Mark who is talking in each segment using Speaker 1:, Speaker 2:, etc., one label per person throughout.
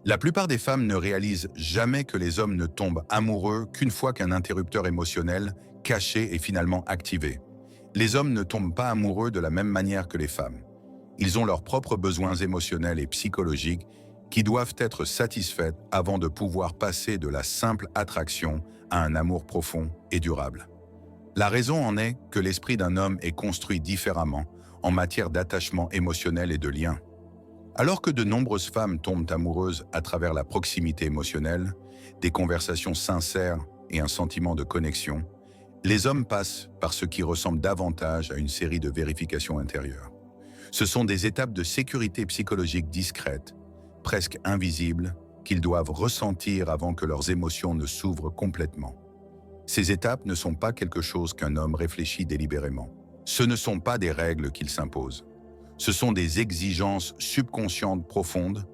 Speaker 1: La plupart des femmes ne réalisent jamais que les hommes ne tombent amoureux qu'une fois qu'un interrupteur émotionnel caché est finalement activé. Les hommes ne tombent pas amoureux de la même manière que les femmes. Ils ont leurs propres besoins émotionnels et psychologiques qui doivent être satisfaits avant de pouvoir passer de la simple attraction à un amour profond et durable. La raison en est que l'esprit d'un homme est construit différemment en matière d'attachement émotionnel et de lien. Alors que de nombreuses femmes tombent amoureuses à travers la proximité émotionnelle, des conversations sincères et un sentiment de connexion, les hommes passent par ce qui ressemble davantage à une série de vérifications intérieures. Ce sont des étapes de sécurité psychologique discrètes, presque invisibles, qu'ils doivent ressentir avant que leurs émotions ne s'ouvrent complètement. Ces étapes ne sont pas quelque chose qu'un homme réfléchit délibérément. Ce ne sont pas des règles qu'il s'impose. Ce sont des exigences subconscientes profondes,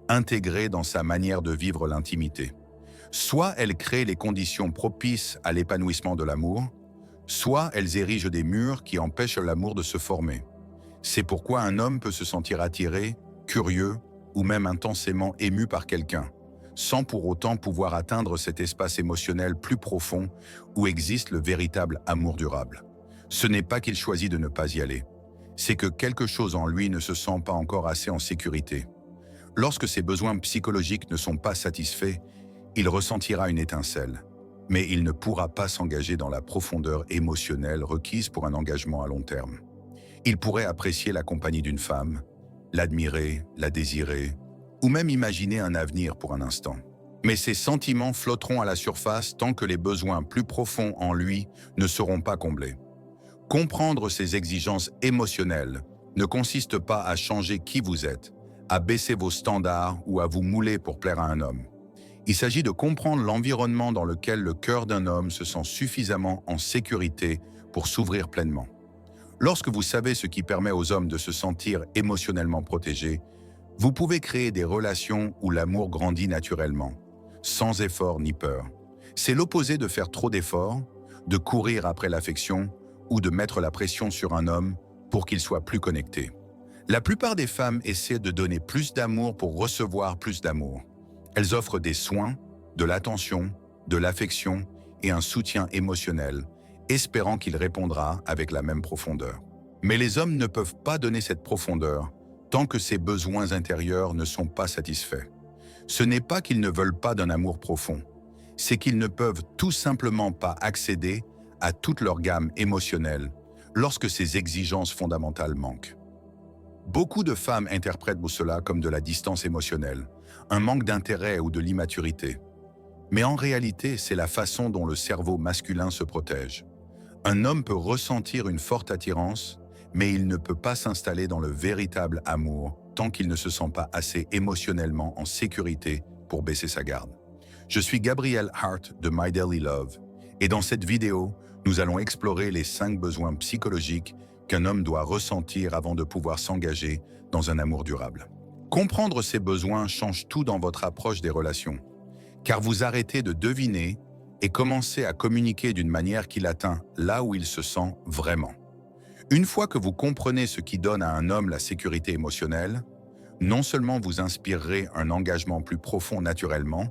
Speaker 1: intégrées dans sa manière de vivre l'intimité. Soit elles créent les conditions propices à l'épanouissement de l'amour, soit elles érigent des murs qui empêchent l'amour de se former. C'est pourquoi un homme peut se sentir attiré, curieux ou même intensément ému par quelqu'un, sans pour autant pouvoir atteindre cet espace émotionnel plus profond où existe le véritable amour durable. Ce n'est pas qu'il choisit de ne pas y aller, c'est que quelque chose en lui ne se sent pas encore assez en sécurité. Lorsque ses besoins psychologiques ne sont pas satisfaits, il ressentira une étincelle, mais il ne pourra pas s'engager dans la profondeur émotionnelle requise pour un engagement à long terme. Il pourrait apprécier la compagnie d'une femme, l'admirer, la désirer, ou même imaginer un avenir pour un instant. Mais ces sentiments flotteront à la surface tant que les besoins plus profonds en lui ne seront pas comblés. Comprendre ces exigences émotionnelles ne consiste pas à changer qui vous êtes, à baisser vos standards ou à vous mouler pour plaire à un homme. Il s'agit de comprendre l'environnement dans lequel le cœur d'un homme se sent suffisamment en sécurité pour s'ouvrir pleinement. Lorsque vous savez ce qui permet aux hommes de se sentir émotionnellement protégés, vous pouvez créer des relations où l'amour grandit naturellement, sans effort ni peur. C'est l'opposé de faire trop d'efforts, de courir après l'affection ou de mettre la pression sur un homme pour qu'il soit plus connecté. La plupart des femmes essaient de donner plus d'amour pour recevoir plus d'amour. Elles offrent des soins, de l'attention, de l'affection et un soutien émotionnel, espérant qu'il répondra avec la même profondeur. Mais les hommes ne peuvent pas donner cette profondeur tant que ses besoins intérieurs ne sont pas satisfaits. Ce n'est pas qu'ils ne veulent pas d'un amour profond, c'est qu'ils ne peuvent tout simplement pas accéder à toute leur gamme émotionnelle lorsque ces exigences fondamentales manquent. Beaucoup de femmes interprètent cela comme de la distance émotionnelle, un manque d'intérêt ou de l'immaturité. Mais en réalité, c'est la façon dont le cerveau masculin se protège. Un homme peut ressentir une forte attirance, mais il ne peut pas s'installer dans le véritable amour tant qu'il ne se sent pas assez émotionnellement en sécurité pour baisser sa garde. Je suis Gabriel Hart de My Daily Love, et dans cette vidéo, nous allons explorer les 5 besoins psychologiques qu'un homme doit ressentir avant de pouvoir s'engager dans un amour durable. Comprendre ces besoins change tout dans votre approche des relations, car vous arrêtez de deviner et commencez à communiquer d'une manière qui l'atteint là où il se sent vraiment. Une fois que vous comprenez ce qui donne à un homme la sécurité émotionnelle, non seulement vous inspirerez un engagement plus profond naturellement,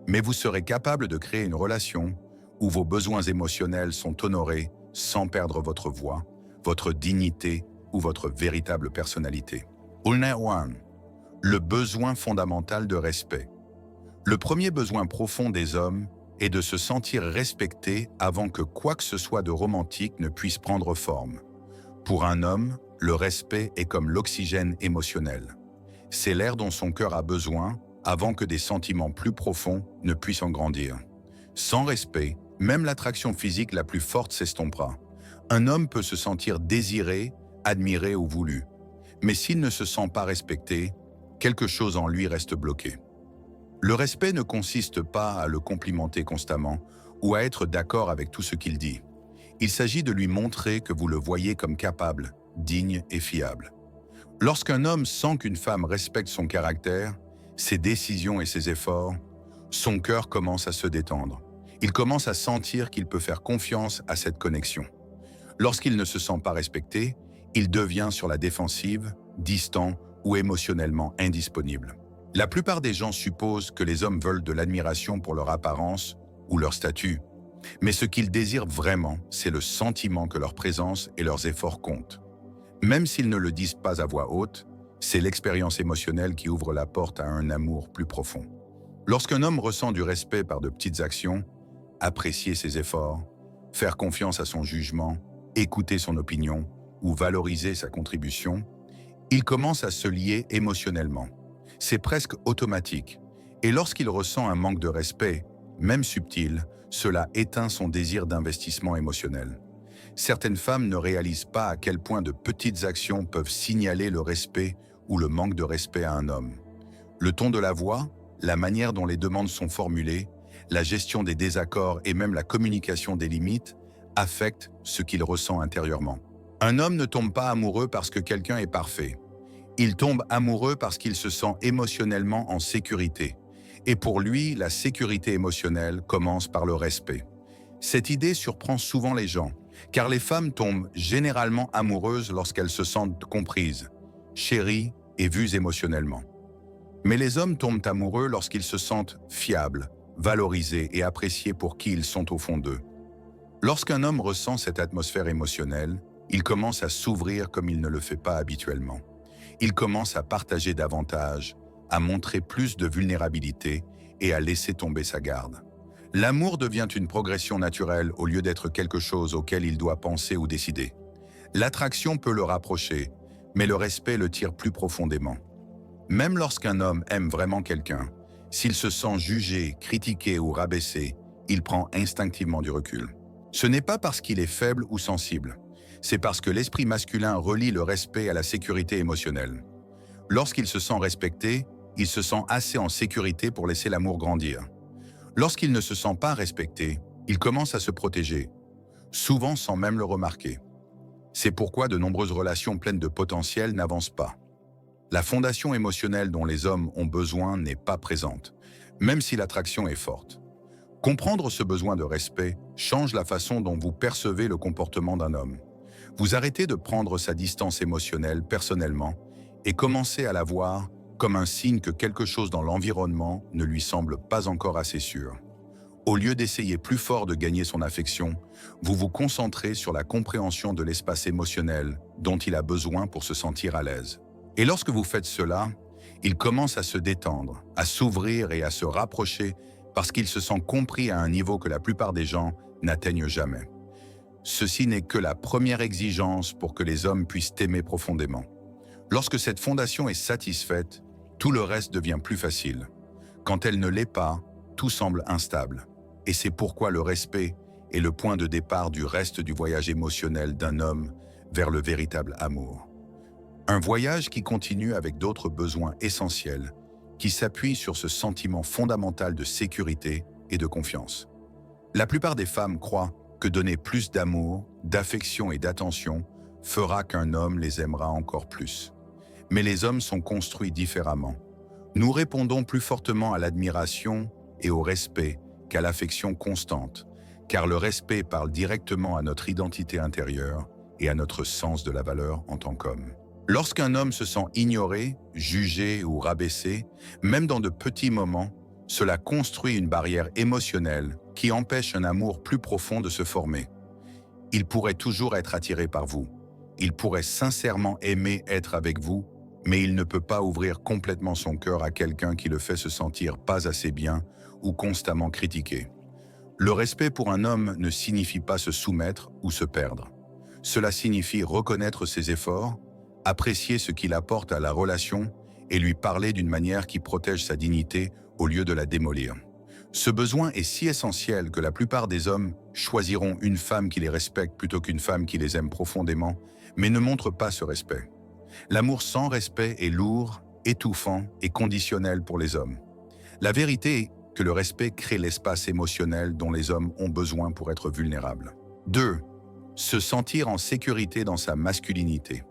Speaker 1: mais vous serez capable de créer une relation où vos besoins émotionnels sont honorés sans perdre votre voix, votre dignité ou votre véritable personnalité. Numéro 1. Le besoin fondamental de respect. Le premier besoin profond des hommes est de se sentir respecté avant que quoi que ce soit de romantique ne puisse prendre forme. Pour un homme, le respect est comme l'oxygène émotionnel. C'est l'air dont son cœur a besoin avant que des sentiments plus profonds ne puissent en grandir. Sans respect, même l'attraction physique la plus forte s'estompera. Un homme peut se sentir désiré, admiré ou voulu. Mais s'il ne se sent pas respecté, quelque chose en lui reste bloqué. Le respect ne consiste pas à le complimenter constamment ou à être d'accord avec tout ce qu'il dit. Il s'agit de lui montrer que vous le voyez comme capable, digne et fiable. Lorsqu'un homme sent qu'une femme respecte son caractère, ses décisions et ses efforts, son cœur commence à se détendre. Il commence à sentir qu'il peut faire confiance à cette connexion. Lorsqu'il ne se sent pas respecté, il devient sur la défensive, distant ou émotionnellement indisponible. La plupart des gens supposent que les hommes veulent de l'admiration pour leur apparence ou leur statut. Mais ce qu'ils désirent vraiment, c'est le sentiment que leur présence et leurs efforts comptent. Même s'ils ne le disent pas à voix haute, c'est l'expérience émotionnelle qui ouvre la porte à un amour plus profond. Lorsqu'un homme ressent du respect par de petites actions, apprécier ses efforts, faire confiance à son jugement, écouter son opinion ou valoriser sa contribution, il commence à se lier émotionnellement. C'est presque automatique. Et lorsqu'il ressent un manque de respect, même subtil, cela éteint son désir d'investissement émotionnel. Certaines femmes ne réalisent pas à quel point de petites actions peuvent signaler le respect ou le manque de respect à un homme. Le ton de la voix, la manière dont les demandes sont formulées, la gestion des désaccords et même la communication des limites affectent ce qu'il ressent intérieurement. Un homme ne tombe pas amoureux parce que quelqu'un est parfait. Il tombe amoureux parce qu'il se sent émotionnellement en sécurité. Et pour lui, la sécurité émotionnelle commence par le respect. Cette idée surprend souvent les gens, car les femmes tombent généralement amoureuses lorsqu'elles se sentent comprises, chéries et vues émotionnellement. Mais les hommes tombent amoureux lorsqu'ils se sentent fiables, valorisés et appréciés pour qui ils sont au fond d'eux. Lorsqu'un homme ressent cette atmosphère émotionnelle, il commence à s'ouvrir comme il ne le fait pas habituellement. Il commence à partager davantage, à montrer plus de vulnérabilité et à laisser tomber sa garde. L'amour devient une progression naturelle au lieu d'être quelque chose auquel il doit penser ou décider. L'attraction peut le rapprocher, mais le respect le tire plus profondément. Même lorsqu'un homme aime vraiment quelqu'un, s'il se sent jugé, critiqué ou rabaissé, il prend instinctivement du recul. Ce n'est pas parce qu'il est faible ou sensible, c'est parce que l'esprit masculin relie le respect à la sécurité émotionnelle. Lorsqu'il se sent respecté, il se sent assez en sécurité pour laisser l'amour grandir. Lorsqu'il ne se sent pas respecté, il commence à se protéger, souvent sans même le remarquer. C'est pourquoi de nombreuses relations pleines de potentiel n'avancent pas. La fondation émotionnelle dont les hommes ont besoin n'est pas présente, même si l'attraction est forte. Comprendre ce besoin de respect change la façon dont vous percevez le comportement d'un homme. Vous arrêtez de prendre sa distance émotionnelle personnellement et commencez à la voir comme un signe que quelque chose dans l'environnement ne lui semble pas encore assez sûr. Au lieu d'essayer plus fort de gagner son affection, vous vous concentrez sur la compréhension de l'espace émotionnel dont il a besoin pour se sentir à l'aise. Et lorsque vous faites cela, il commence à se détendre, à s'ouvrir et à se rapprocher parce qu'il se sent compris à un niveau que la plupart des gens n'atteignent jamais. Ceci n'est que la première exigence pour que les hommes puissent t'aimer profondément. Lorsque cette fondation est satisfaite, tout le reste devient plus facile. Quand elle ne l'est pas, tout semble instable. Et c'est pourquoi le respect est le point de départ du reste du voyage émotionnel d'un homme vers le véritable amour. Un voyage qui continue avec d'autres besoins essentiels, qui s'appuient sur ce sentiment fondamental de sécurité et de confiance. La plupart des femmes croient que donner plus d'amour, d'affection et d'attention fera qu'un homme les aimera encore plus. Mais les hommes sont construits différemment. Nous répondons plus fortement à l'admiration et au respect qu'à l'affection constante, car le respect parle directement à notre identité intérieure et à notre sens de la valeur en tant qu'homme. Lorsqu'un homme se sent ignoré, jugé ou rabaissé, même dans de petits moments, cela construit une barrière émotionnelle qui empêche un amour plus profond de se former. Il pourrait toujours être attiré par vous. Il pourrait sincèrement aimer être avec vous, mais il ne peut pas ouvrir complètement son cœur à quelqu'un qui le fait se sentir pas assez bien ou constamment critiqué. Le respect pour un homme ne signifie pas se soumettre ou se perdre. Cela signifie reconnaître ses efforts, apprécier ce qu'il apporte à la relation et lui parler d'une manière qui protège sa dignité au lieu de la démolir. Ce besoin est si essentiel que la plupart des hommes choisiront une femme qui les respecte plutôt qu'une femme qui les aime profondément, mais ne montre pas ce respect. L'amour sans respect est lourd, étouffant et conditionnel pour les hommes. La vérité est que le respect crée l'espace émotionnel dont les hommes ont besoin pour être vulnérables. 2. Se sentir en sécurité dans sa masculinité.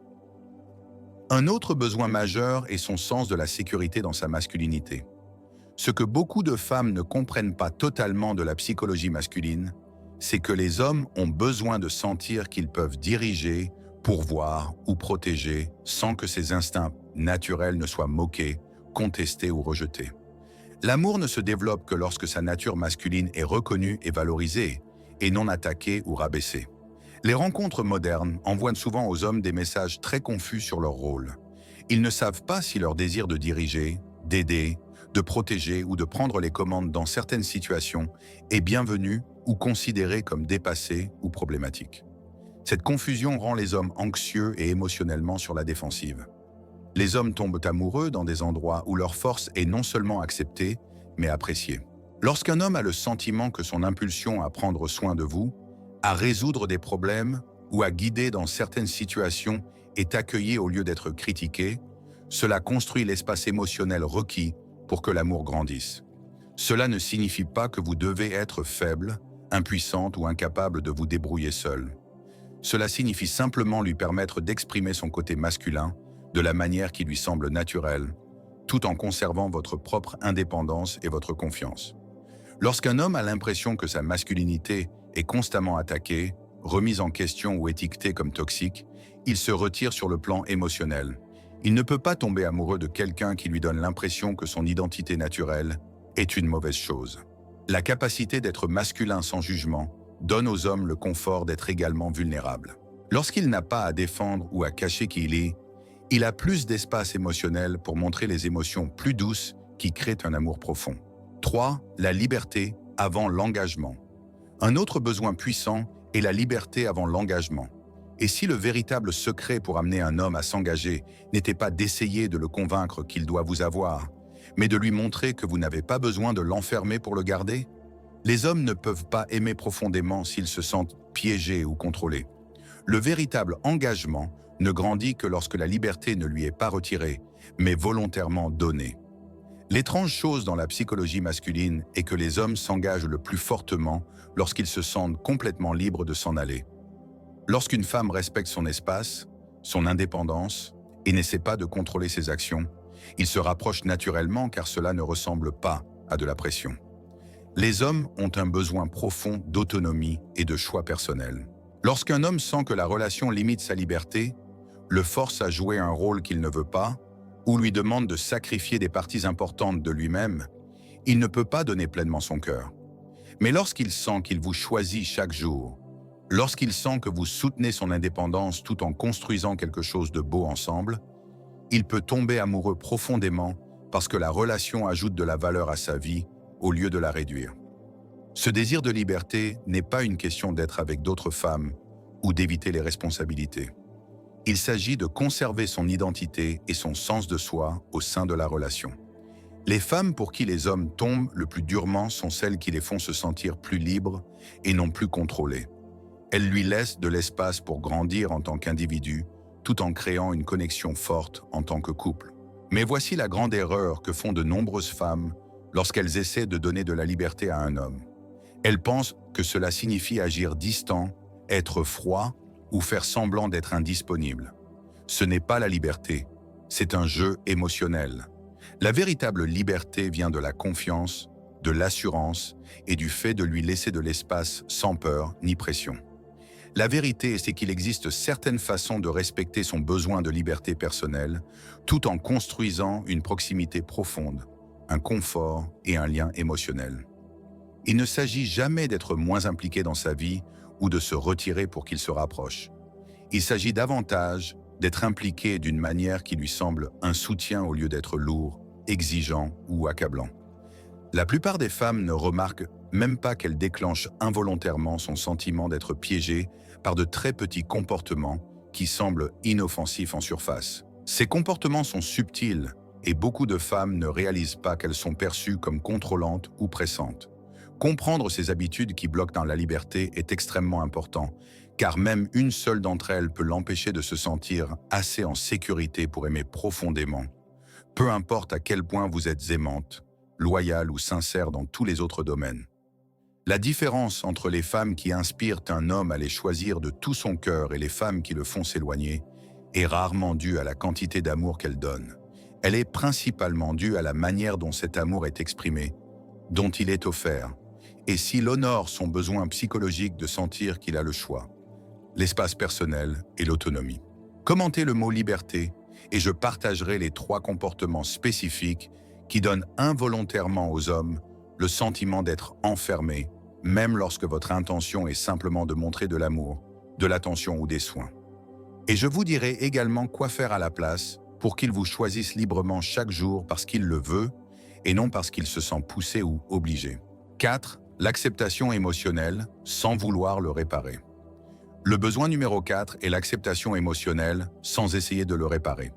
Speaker 1: Un autre besoin majeur est son sens de la sécurité dans sa masculinité. Ce que beaucoup de femmes ne comprennent pas totalement de la psychologie masculine, c'est que les hommes ont besoin de sentir qu'ils peuvent diriger, pourvoir ou protéger sans que ces instincts naturels ne soient moqués contesté ou rejeté. L'amour ne se développe que lorsque sa nature masculine est reconnue et valorisée, et non attaquée ou rabaissée. Les rencontres modernes envoient souvent aux hommes des messages très confus sur leur rôle. Ils ne savent pas si leur désir de diriger, d'aider, de protéger ou de prendre les commandes dans certaines situations est bienvenu ou considéré comme dépassé ou problématique. Cette confusion rend les hommes anxieux et émotionnellement sur la défensive. Les hommes tombent amoureux dans des endroits où leur force est non seulement acceptée, mais appréciée. Lorsqu'un homme a le sentiment que son impulsion à prendre soin de vous, à résoudre des problèmes ou à guider dans certaines situations est accueilli au lieu d'être critiqué, cela construit l'espace émotionnel requis pour que l'amour grandisse. Cela ne signifie pas que vous devez être faible, impuissante ou incapable de vous débrouiller seul. Cela signifie simplement lui permettre d'exprimer son côté masculin de la manière qui lui semble naturelle, tout en conservant votre propre indépendance et votre confiance. Lorsqu'un homme a l'impression que sa masculinité est constamment attaquée, remise en question ou étiquetée comme toxique, il se retire sur le plan émotionnel. Il ne peut pas tomber amoureux de quelqu'un qui lui donne l'impression que son identité naturelle est une mauvaise chose. La capacité d'être masculin sans jugement donne aux hommes le confort d'être également vulnérables. Lorsqu'il n'a pas à défendre ou à cacher qui il a plus d'espace émotionnel pour montrer les émotions plus douces qui créent un amour profond. 3. La liberté avant l'engagement. Un autre besoin puissant est la liberté avant l'engagement. Et si le véritable secret pour amener un homme à s'engager n'était pas d'essayer de le convaincre qu'il doit vous avoir, mais de lui montrer que vous n'avez pas besoin de l'enfermer pour le garder? Les hommes ne peuvent pas aimer profondément s'ils se sentent piégés ou contrôlés. Le véritable engagement ne grandit que lorsque la liberté ne lui est pas retirée, mais volontairement donnée. L'étrange chose dans la psychologie masculine est que les hommes s'engagent le plus fortement lorsqu'ils se sentent complètement libres de s'en aller. Lorsqu'une femme respecte son espace, son indépendance, et n'essaie pas de contrôler ses actions, il se rapproche naturellement car cela ne ressemble pas à de la pression. Les hommes ont un besoin profond d'autonomie et de choix personnel. Lorsqu'un homme sent que la relation limite sa liberté, le force à jouer un rôle qu'il ne veut pas, ou lui demande de sacrifier des parties importantes de lui-même, il ne peut pas donner pleinement son cœur. Mais lorsqu'il sent qu'il vous choisit chaque jour, lorsqu'il sent que vous soutenez son indépendance tout en construisant quelque chose de beau ensemble, il peut tomber amoureux profondément parce que la relation ajoute de la valeur à sa vie au lieu de la réduire. Ce désir de liberté n'est pas une question d'être avec d'autres femmes ou d'éviter les responsabilités. Il s'agit de conserver son identité et son sens de soi au sein de la relation. Les femmes pour qui les hommes tombent le plus durement sont celles qui les font se sentir plus libres et non plus contrôlées. Elles lui laissent de l'espace pour grandir en tant qu'individu, tout en créant une connexion forte en tant que couple. Mais voici la grande erreur que font de nombreuses femmes lorsqu'elles essaient de donner de la liberté à un homme. Elles pensent que cela signifie agir distant, être froid ou faire semblant d'être indisponible. Ce n'est pas la liberté, c'est un jeu émotionnel. La véritable liberté vient de la confiance, de l'assurance et du fait de lui laisser de l'espace sans peur ni pression. La vérité, c'est qu'il existe certaines façons de respecter son besoin de liberté personnelle, tout en construisant une proximité profonde, un confort et un lien émotionnel. Il ne s'agit jamais d'être moins impliqué dans sa vie ou de se retirer pour qu'il se rapproche. Il s'agit davantage d'être impliqué d'une manière qui lui semble un soutien au lieu d'être lourd, exigeant ou accablant. La plupart des femmes ne remarquent même pas qu'elles déclenchent involontairement son sentiment d'être piégée par de très petits comportements qui semblent inoffensifs en surface. Ces comportements sont subtils et beaucoup de femmes ne réalisent pas qu'elles sont perçues comme contrôlantes ou pressantes. Comprendre ces habitudes qui bloquent dans la liberté est extrêmement important, car même une seule d'entre elles peut l'empêcher de se sentir assez en sécurité pour aimer profondément. Peu importe à quel point vous êtes aimante, loyale ou sincère dans tous les autres domaines. La différence entre les femmes qui inspirent un homme à les choisir de tout son cœur et les femmes qui le font s'éloigner est rarement due à la quantité d'amour qu'elles donnent. Elle est principalement due à la manière dont cet amour est exprimé, dont il est offert, et s'il honore son besoin psychologique de sentir qu'il a le choix, l'espace personnel et l'autonomie. Commentez le mot liberté Et je partagerai les 3 comportements spécifiques qui donnent involontairement aux hommes le sentiment d'être enfermés, même lorsque votre intention est simplement de montrer de l'amour, de l'attention ou des soins. Et je vous dirai également quoi faire à la place pour qu'il vous choisisse librement chaque jour parce qu'il le veut et non parce qu'il se sent poussé ou obligé. 4. L'acceptation émotionnelle sans vouloir le réparer. Le besoin numéro 4 est l'acceptation émotionnelle sans essayer de le réparer.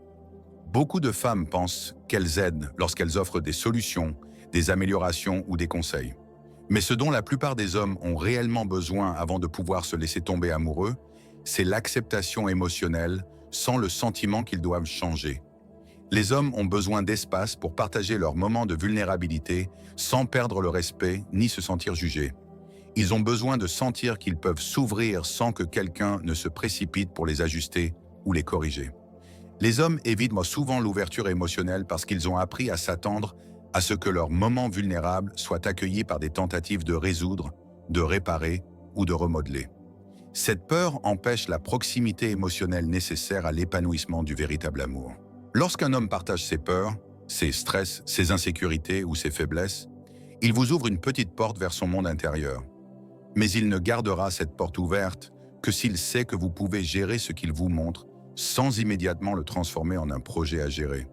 Speaker 1: Beaucoup de femmes pensent qu'elles aident lorsqu'elles offrent des solutions, des améliorations ou des conseils. Mais ce dont la plupart des hommes ont réellement besoin avant de pouvoir se laisser tomber amoureux, c'est l'acceptation émotionnelle sans le sentiment qu'ils doivent changer. Les hommes ont besoin d'espace pour partager leurs moments de vulnérabilité sans perdre le respect ni se sentir jugés. Ils ont besoin de sentir qu'ils peuvent s'ouvrir sans que quelqu'un ne se précipite pour les ajuster ou les corriger. Les hommes évitent souvent l'ouverture émotionnelle parce qu'ils ont appris à s'attendre à ce que leurs moments vulnérables soient accueillis par des tentatives de résoudre, de réparer ou de remodeler. Cette peur empêche la proximité émotionnelle nécessaire à l'épanouissement du véritable amour. Lorsqu'un homme partage ses peurs, ses stress, ses insécurités ou ses faiblesses, il vous ouvre une petite porte vers son monde intérieur. Mais il ne gardera cette porte ouverte que s'il sait que vous pouvez gérer ce qu'il vous montre sans immédiatement le transformer en un projet à gérer.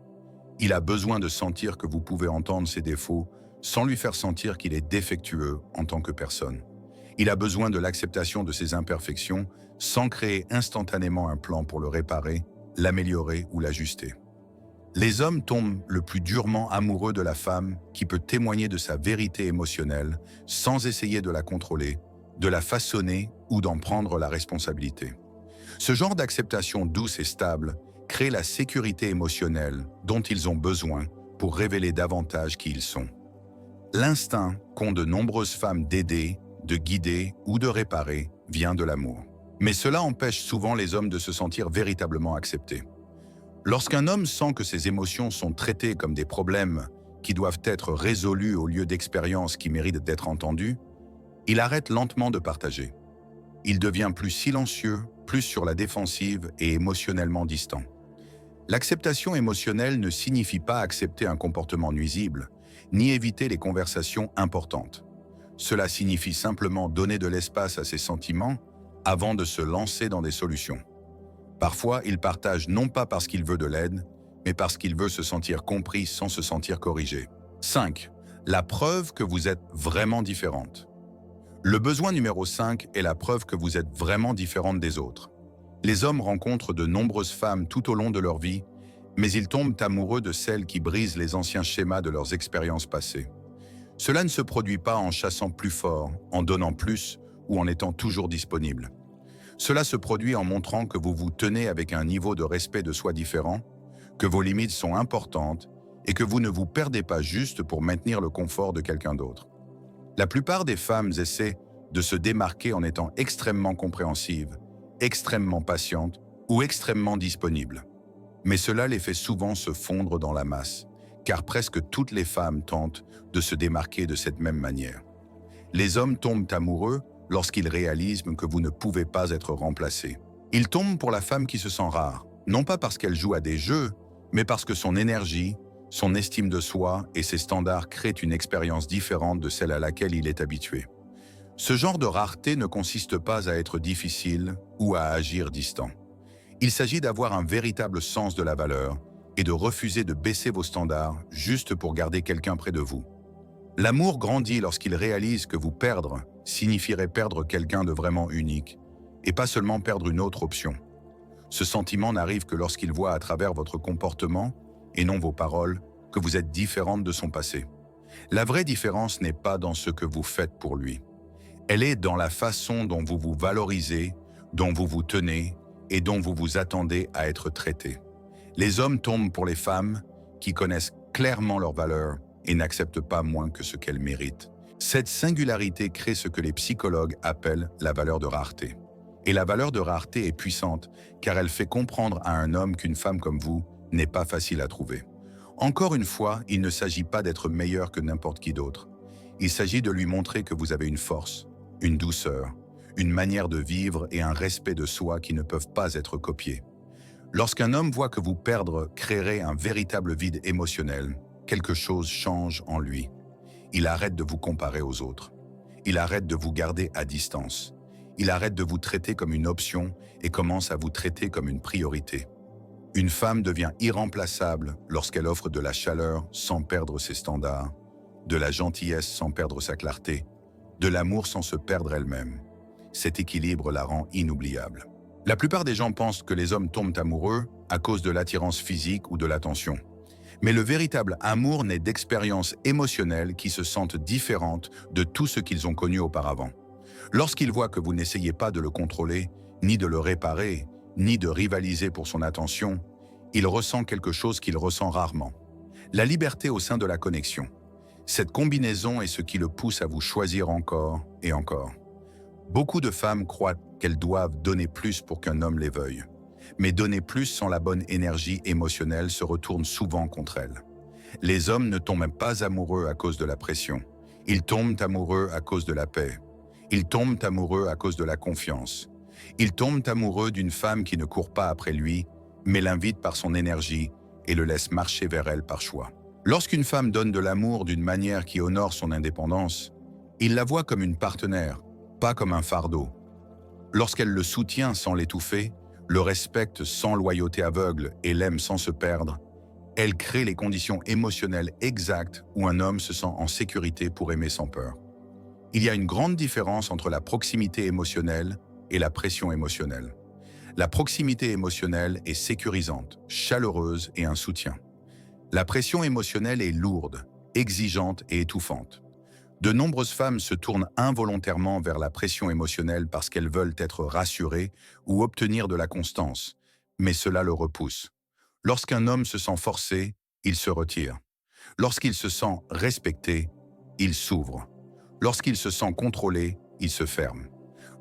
Speaker 1: Il a besoin de sentir que vous pouvez entendre ses défauts sans lui faire sentir qu'il est défectueux en tant que personne. Il a besoin de l'acceptation de ses imperfections sans créer instantanément un plan pour le réparer, l'améliorer ou l'ajuster. Les hommes tombent le plus durement amoureux de la femme qui peut témoigner de sa vérité émotionnelle sans essayer de la contrôler, de la façonner ou d'en prendre la responsabilité. Ce genre d'acceptation douce et stable crée la sécurité émotionnelle dont ils ont besoin pour révéler davantage qui ils sont. L'instinct qu'ont de nombreuses femmes d'aider, de guider ou de réparer vient de l'amour. Mais cela empêche souvent les hommes de se sentir véritablement acceptés. Lorsqu'un homme sent que ses émotions sont traitées comme des problèmes qui doivent être résolus au lieu d'expériences qui méritent d'être entendues, il arrête lentement de partager. Il devient plus silencieux, plus sur la défensive et émotionnellement distant. L'acceptation émotionnelle ne signifie pas accepter un comportement nuisible, ni éviter les conversations importantes. Cela signifie simplement donner de l'espace à ses sentiments avant de se lancer dans des solutions. Parfois, il partage non pas parce qu'il veut de l'aide, mais parce qu'il veut se sentir compris sans se sentir corrigé. 5. La preuve que vous êtes vraiment différente. Le besoin numéro 5 est la preuve que vous êtes vraiment différente des autres. Les hommes rencontrent de nombreuses femmes tout au long de leur vie, mais ils tombent amoureux de celles qui brisent les anciens schémas de leurs expériences passées. Cela ne se produit pas en chassant plus fort, en donnant plus ou en étant toujours disponible. Cela se produit en montrant que vous vous tenez avec un niveau de respect de soi différent, que vos limites sont importantes et que vous ne vous perdez pas juste pour maintenir le confort de quelqu'un d'autre. La plupart des femmes essaient de se démarquer en étant extrêmement compréhensives, extrêmement patientes ou extrêmement disponibles. Mais cela les fait souvent se fondre dans la masse, car presque toutes les femmes tentent de se démarquer de cette même manière. Les hommes tombent amoureux lorsqu'ils réalisent que vous ne pouvez pas être remplacé. Ils tombent pour la femme qui se sent rare, non pas parce qu'elle joue à des jeux, mais parce que son énergie, son estime de soi et ses standards créent une expérience différente de celle à laquelle il est habitué. Ce genre de rareté ne consiste pas à être difficile ou à agir distant. Il s'agit d'avoir un véritable sens de la valeur et de refuser de baisser vos standards juste pour garder quelqu'un près de vous. L'amour grandit lorsqu'il réalise que vous perdre signifierait perdre quelqu'un de vraiment unique et pas seulement perdre une autre option. Ce sentiment n'arrive que lorsqu'il voit à travers votre comportement et non vos paroles que vous êtes différente de son passé. La vraie différence n'est pas dans ce que vous faites pour lui. Elle est dans la façon dont vous vous valorisez, dont vous vous tenez et dont vous vous attendez à être traité. Les hommes tombent pour les femmes qui connaissent clairement leurs valeurs et n'acceptent pas moins que ce qu'elles méritent. Cette singularité crée ce que les psychologues appellent la valeur de rareté. Et la valeur de rareté est puissante car elle fait comprendre à un homme qu'une femme comme vous n'est pas facile à trouver. Encore une fois, il ne s'agit pas d'être meilleur que n'importe qui d'autre. Il s'agit de lui montrer que vous avez une force, une douceur, une manière de vivre et un respect de soi qui ne peuvent pas être copiés. Lorsqu'un homme voit que vous perdre créerez un véritable vide émotionnel, quelque chose change en lui. Il arrête de vous comparer aux autres. Il arrête de vous garder à distance. Il arrête de vous traiter comme une option et commence à vous traiter comme une priorité. Une femme devient irremplaçable lorsqu'elle offre de la chaleur sans perdre ses standards, de la gentillesse sans perdre sa clarté, de l'amour sans se perdre elle-même. Cet équilibre la rend inoubliable. La plupart des gens pensent que les hommes tombent amoureux à cause de l'attirance physique ou de l'attention. Mais le véritable amour naît d'expériences émotionnelles qui se sentent différentes de tout ce qu'ils ont connu auparavant. Lorsqu'il voit que vous n'essayez pas de le contrôler, ni de le réparer, ni de rivaliser pour son attention, il ressent quelque chose qu'il ressent rarement. La liberté au sein de la connexion. Cette combinaison est ce qui le pousse à vous choisir encore et encore. Beaucoup de femmes croient qu'elles doivent donner plus pour qu'un homme les veuille. Mais donner plus sans la bonne énergie émotionnelle se retourne souvent contre elles. Les hommes ne tombent pas amoureux à cause de la pression. Ils tombent amoureux à cause de la paix. Ils tombent amoureux à cause de la confiance. Ils tombent amoureux d'une femme qui ne court pas après lui, mais l'invite par son énergie et le laisse marcher vers elle par choix. Lorsqu'une femme donne de l'amour d'une manière qui honore son indépendance, il la voit comme une partenaire, pas comme un fardeau. Lorsqu'elle le soutient sans l'étouffer, le respecte sans loyauté aveugle et l'aime sans se perdre, elle crée les conditions émotionnelles exactes où un homme se sent en sécurité pour aimer sans peur. Il y a une grande différence entre la proximité émotionnelle et la pression émotionnelle. La proximité émotionnelle est sécurisante, chaleureuse et un soutien. La pression émotionnelle est lourde, exigeante et étouffante. De nombreuses femmes se tournent involontairement vers la pression émotionnelle parce qu'elles veulent être rassurées ou obtenir de la constance, mais cela le repousse. Lorsqu'un homme se sent forcé, il se retire. Lorsqu'il se sent respecté, il s'ouvre. Lorsqu'il se sent contrôlé, il se ferme.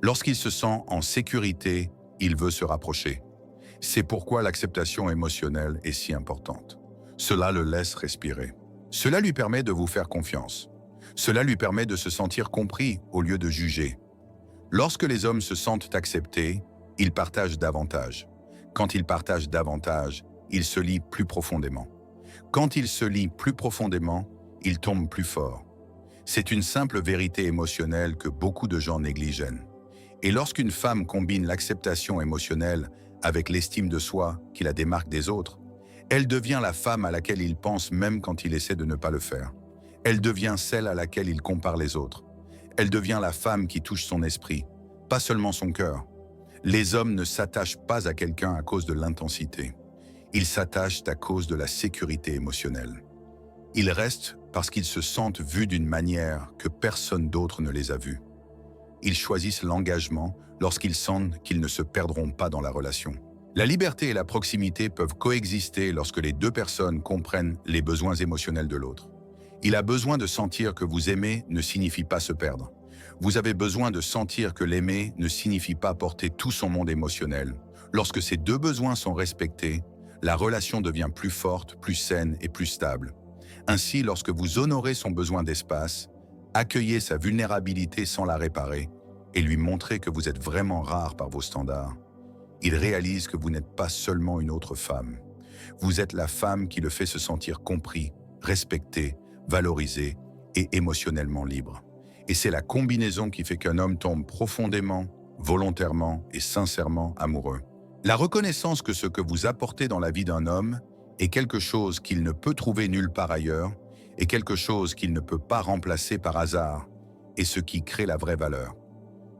Speaker 1: Lorsqu'il se sent en sécurité, il veut se rapprocher. C'est pourquoi l'acceptation émotionnelle est si importante. Cela le laisse respirer. Cela lui permet de vous faire confiance. Cela lui permet de se sentir compris au lieu de juger. Lorsque les hommes se sentent acceptés, ils partagent davantage. Quand ils partagent davantage, ils se lient plus profondément. Quand ils se lient plus profondément, ils tombent plus fort. C'est une simple vérité émotionnelle que beaucoup de gens négligent. Et lorsqu'une femme combine l'acceptation émotionnelle avec l'estime de soi qui la démarque des autres, elle devient la femme à laquelle il pense même quand il essaie de ne pas le faire. Elle devient celle à laquelle il compare les autres. Elle devient la femme qui touche son esprit, pas seulement son cœur. Les hommes ne s'attachent pas à quelqu'un à cause de l'intensité. Ils s'attachent à cause de la sécurité émotionnelle. Ils restent parce qu'ils se sentent vus d'une manière que personne d'autre ne les a vus. Ils choisissent l'engagement lorsqu'ils sentent qu'ils ne se perdront pas dans la relation. La liberté et la proximité peuvent coexister lorsque les deux personnes comprennent les besoins émotionnels de l'autre. Il a besoin de sentir que vous aimez ne signifie pas se perdre. Vous avez besoin de sentir que l'aimer ne signifie pas porter tout son monde émotionnel. Lorsque ces deux besoins sont respectés, la relation devient plus forte, plus saine et plus stable. Ainsi, lorsque vous honorez son besoin d'espace, accueillez sa vulnérabilité sans la réparer et lui montrez que vous êtes vraiment rare par vos standards, il réalise que vous n'êtes pas seulement une autre femme. Vous êtes la femme qui le fait se sentir compris, respecté, valorisé et émotionnellement libre. Et c'est la combinaison qui fait qu'un homme tombe profondément, volontairement et sincèrement amoureux. La reconnaissance que ce que vous apportez dans la vie d'un homme est quelque chose qu'il ne peut trouver nulle part ailleurs et quelque chose qu'il ne peut pas remplacer par hasard est ce qui crée la vraie valeur.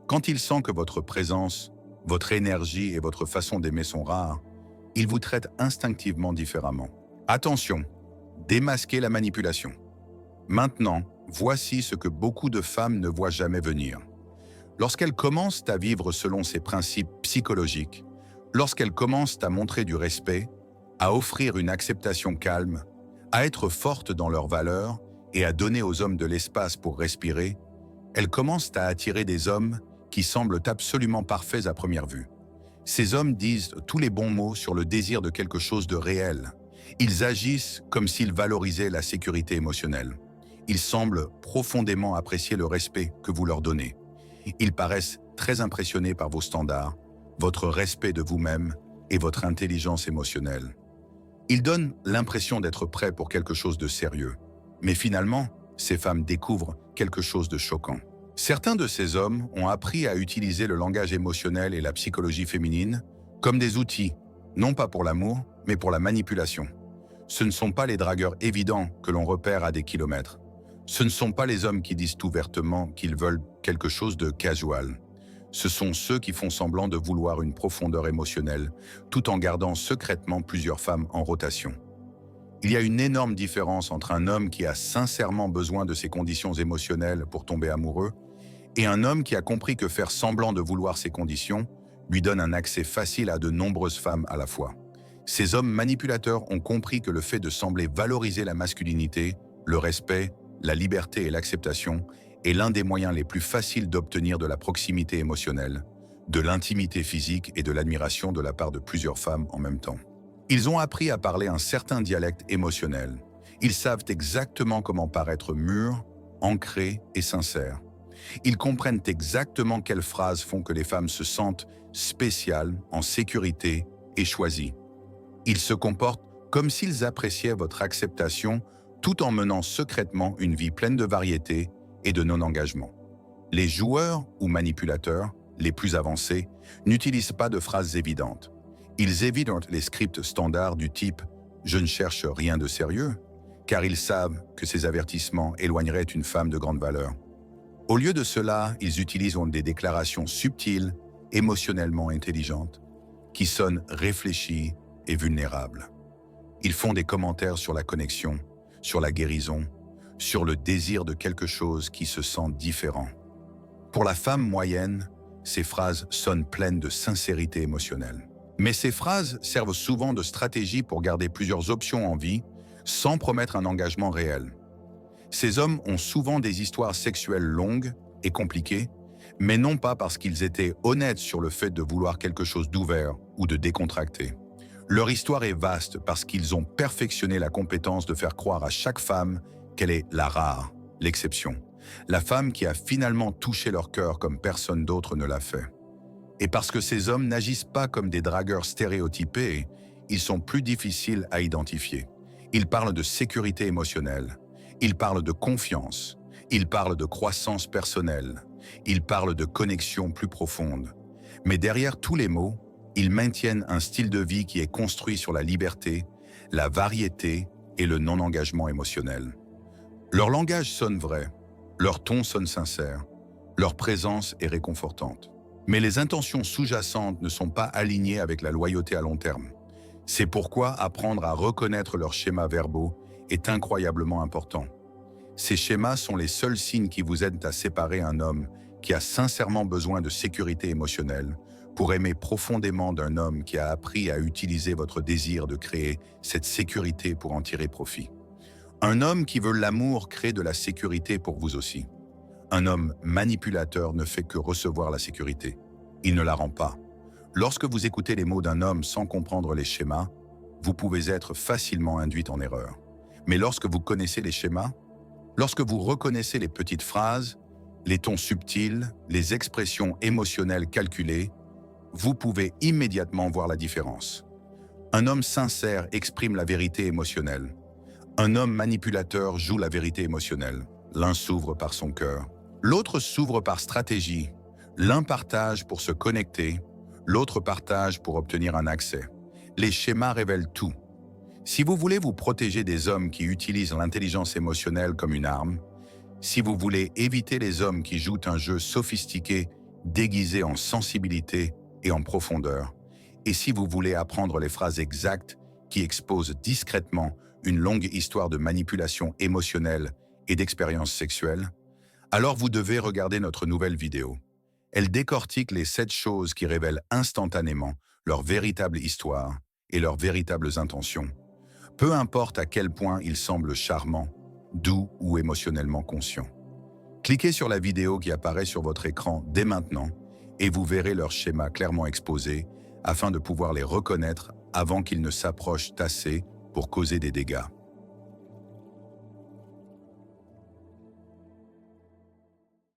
Speaker 1: Quand il sent que votre présence, votre énergie et votre façon d'aimer sont rares, il vous traite instinctivement différemment. Attention, démasquez la manipulation. Maintenant, voici ce que beaucoup de femmes ne voient jamais venir. Lorsqu'elles commencent à vivre selon ces principes psychologiques, lorsqu'elles commencent à montrer du respect, à offrir une acceptation calme, à être fortes dans leurs valeurs et à donner aux hommes de l'espace pour respirer, elles commencent à attirer des hommes qui semblent absolument parfaits à première vue. Ces hommes disent tous les bons mots sur le désir de quelque chose de réel. Ils agissent comme s'ils valorisaient la sécurité émotionnelle. Ils semblent profondément apprécier le respect que vous leur donnez. Ils paraissent très impressionnés par vos standards, votre respect de vous-même et votre intelligence émotionnelle. Ils donnent l'impression d'être prêts pour quelque chose de sérieux. Mais finalement, ces femmes découvrent quelque chose de choquant. Certains de ces hommes ont appris à utiliser le langage émotionnel et la psychologie féminine comme des outils, non pas pour l'amour, mais pour la manipulation. Ce ne sont pas les dragueurs évidents que l'on repère à des kilomètres. Ce ne sont pas les hommes qui disent ouvertement qu'ils veulent quelque chose de casual. Ce sont ceux qui font semblant de vouloir une profondeur émotionnelle, tout en gardant secrètement plusieurs femmes en rotation. Il y a une énorme différence entre un homme qui a sincèrement besoin de ses conditions émotionnelles pour tomber amoureux et un homme qui a compris que faire semblant de vouloir ces conditions lui donne un accès facile à de nombreuses femmes à la fois. Ces hommes manipulateurs ont compris que le fait de sembler valoriser la masculinité, le respect, la liberté et l'acceptation est l'un des moyens les plus faciles d'obtenir de la proximité émotionnelle, de l'intimité physique et de l'admiration de la part de plusieurs femmes en même temps. Ils ont appris à parler un certain dialecte émotionnel. Ils savent exactement comment paraître mûrs, ancrés et sincères. Ils comprennent exactement quelles phrases font que les femmes se sentent spéciales, en sécurité et choisies. Ils se comportent comme s'ils appréciaient votre acceptation tout en menant secrètement une vie pleine de variété et de non-engagement. Les joueurs ou manipulateurs, les plus avancés, n'utilisent pas de phrases évidentes. Ils évitent les scripts standards du type « je ne cherche rien de sérieux », car ils savent que ces avertissements éloigneraient une femme de grande valeur. Au lieu de cela, ils utilisent des déclarations subtiles, émotionnellement intelligentes, qui sonnent réfléchies et vulnérables. Ils font des commentaires sur la connexion, sur la guérison, sur le désir de quelque chose qui se sent différent. Pour la femme moyenne, ces phrases sonnent pleines de sincérité émotionnelle. Mais ces phrases servent souvent de stratégie pour garder plusieurs options en vie, sans promettre un engagement réel. Ces hommes ont souvent des histoires sexuelles longues et compliquées, mais non pas parce qu'ils étaient honnêtes sur le fait de vouloir quelque chose d'ouvert ou de décontracté. Leur histoire est vaste parce qu'ils ont perfectionné la compétence de faire croire à chaque femme qu'elle est la rare, l'exception, la femme qui a finalement touché leur cœur comme personne d'autre ne l'a fait. Et parce que ces hommes n'agissent pas comme des dragueurs stéréotypés, ils sont plus difficiles à identifier. Ils parlent de sécurité émotionnelle, ils parlent de confiance, ils parlent de croissance personnelle, ils parlent de connexion plus profonde. Mais derrière tous les mots, ils maintiennent un style de vie qui est construit sur la liberté, la variété et le non-engagement émotionnel. Leur langage sonne vrai, leur ton sonne sincère, leur présence est réconfortante. Mais les intentions sous-jacentes ne sont pas alignées avec la loyauté à long terme. C'est pourquoi apprendre à reconnaître leurs schémas verbaux est incroyablement important. Ces schémas sont les seuls signes qui vous aident à séparer un homme qui a sincèrement besoin de sécurité émotionnelle pour aimer profondément d'un homme qui a appris à utiliser votre désir de créer cette sécurité pour en tirer profit. Un homme qui veut l'amour crée de la sécurité pour vous aussi. Un homme manipulateur ne fait que recevoir la sécurité. Il ne la rend pas. Lorsque vous écoutez les mots d'un homme sans comprendre les schémas, vous pouvez être facilement induite en erreur. Mais lorsque vous connaissez les schémas, lorsque vous reconnaissez les petites phrases, les tons subtils, les expressions émotionnelles calculées, vous pouvez immédiatement voir la différence. Un homme sincère exprime la vérité émotionnelle. Un homme manipulateur joue la vérité émotionnelle. L'un s'ouvre par son cœur, l'autre s'ouvre par stratégie. L'un partage pour se connecter, l'autre partage pour obtenir un accès. Les schémas révèlent tout. Si vous voulez vous protéger des hommes qui utilisent l'intelligence émotionnelle comme une arme, si vous voulez éviter les hommes qui jouent un jeu sophistiqué, déguisé en sensibilité et en profondeur, et si vous voulez apprendre les phrases exactes qui exposent discrètement une longue histoire de manipulation émotionnelle et d'expérience sexuelle, alors vous devez regarder notre nouvelle vidéo. Elle décortique les 7 choses qui révèlent instantanément leur véritable histoire et leurs véritables intentions. Peu importe à quel point ils semblent charmants, doux ou émotionnellement conscients. Cliquez sur la vidéo qui apparaît sur votre écran dès maintenant et vous verrez leur schéma clairement exposé afin de pouvoir les reconnaître avant qu'ils ne s'approchent assez pour causer des dégâts.